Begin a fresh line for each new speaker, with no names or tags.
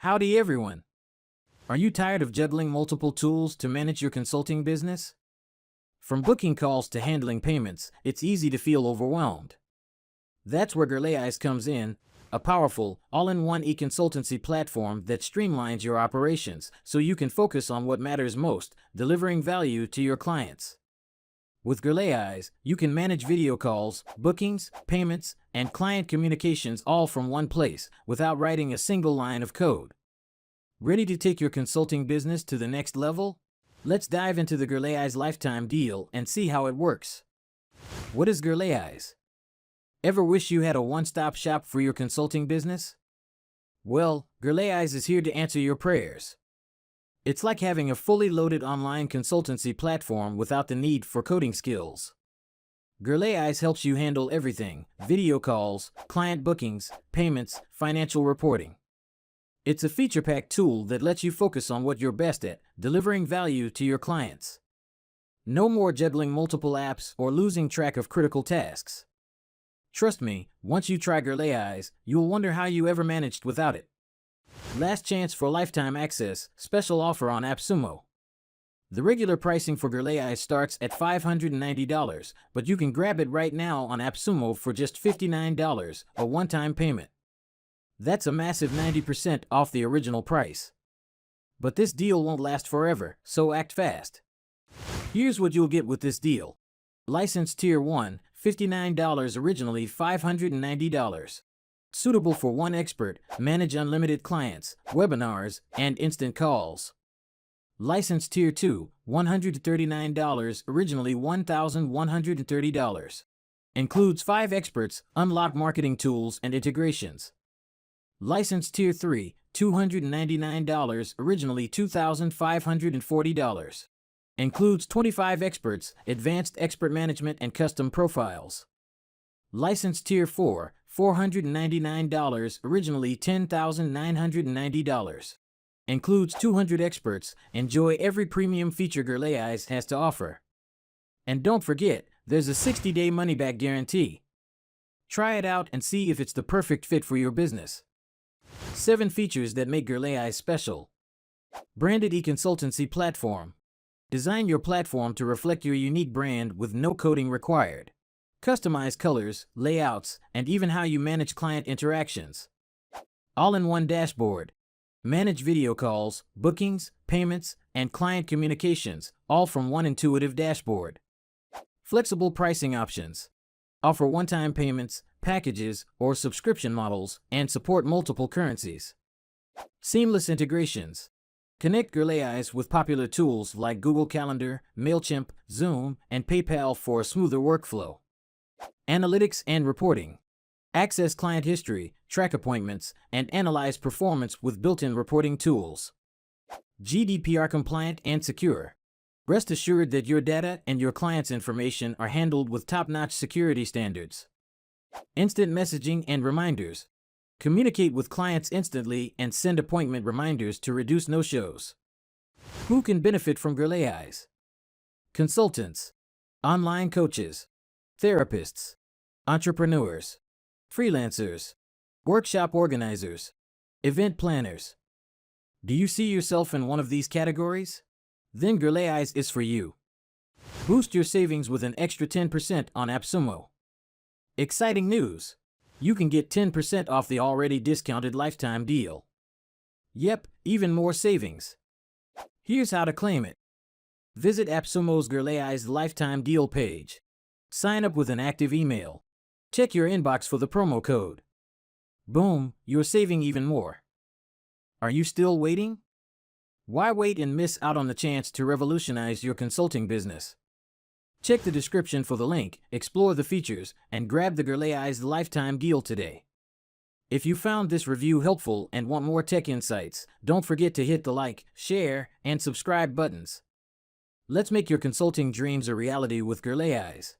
Howdy everyone! Are you tired of juggling multiple tools to manage your consulting business? From booking calls to handling payments, it's easy to feel overwhelmed. That's where Gurulize comes in, a powerful, all-in-one e-consultancy platform that streamlines your operations so you can focus on what matters most, delivering value to your clients. With Gurulize, you can manage video calls, bookings, payments, and client communications all from one place without writing a single line of code. Ready to take your consulting business to the next level? Let's dive into the Gurulize lifetime deal and see how it works. What is Gurulize? Ever wish you had a one-stop shop for your consulting business? Well, Gurulize is here to answer your prayers. It's like having a fully loaded online consultancy platform without the need for coding skills. Gurulize helps you handle everything: video calls, client bookings, payments, financial reporting. It's a feature-packed tool that lets you focus on what you're best at, delivering value to your clients. No more juggling multiple apps or losing track of critical tasks. Trust me, once you try Gurulize, you'll wonder how you ever managed without it. Last chance for lifetime access, special offer on AppSumo. The regular pricing for Gurulize starts at $590, but you can grab it right now on AppSumo for just $59, a one-time payment. That's a massive 90% off the original price. But this deal won't last forever, so act fast. Here's what you'll get with this deal. License Tier 1, $59, originally $590. Suitable for one expert, manage unlimited clients, webinars, and instant calls. License Tier 2, $139, originally $1,130. Includes 5 experts, unlock marketing tools and integrations. License Tier 3, $299, originally $2,540. Includes 25 experts, advanced expert management and custom profiles. License Tier 4, $499, originally $10,990. Includes 200 experts. Enjoy every premium feature Gurulize has to offer. And don't forget, there's a 60-day money-back guarantee. Try it out and see if it's the perfect fit for your business. 7 features that make Gurulize special. Branded e-consultancy platform. Design your platform to reflect your unique brand with no coding required. Customize colors, layouts, and even how you manage client interactions. All-in-one dashboard. Manage video calls, bookings, payments, and client communications, all from one intuitive dashboard. Flexible pricing options. Offer one-time payments, packages, or subscription models, and support multiple currencies. Seamless integrations. Connect Gurulize with popular tools like Google Calendar, MailChimp, Zoom, and PayPal for a smoother workflow. Analytics and reporting. Access client history, track appointments, and analyze performance with built-in reporting tools. GDPR compliant and secure. Rest assured that your data and your clients' information are handled with top-notch security standards. Instant messaging and reminders. Communicate with clients instantly and send appointment reminders to reduce no-shows. Who can benefit from Gurulize? Consultants, online coaches, therapists, entrepreneurs, freelancers, workshop organizers, event planners. Do you see yourself in one of these categories? Then Gurulize is for you. Boost your savings with an extra 10% on AppSumo. Exciting news! You can get 10% off the already discounted lifetime deal. Yep, even more savings. Here's how to claim it. Visit AppSumo's Gurulize lifetime deal page. Sign up with an active email. Check your inbox for the promo code. Boom, you're saving even more. Are you still waiting? Why wait and miss out on the chance to revolutionize your consulting business? Check the description for the link, explore the features, and grab the Gurulize lifetime deal today. If you found this review helpful and want more tech insights, don't forget to hit the like, share, and subscribe buttons. Let's make your consulting dreams a reality with Gurulize.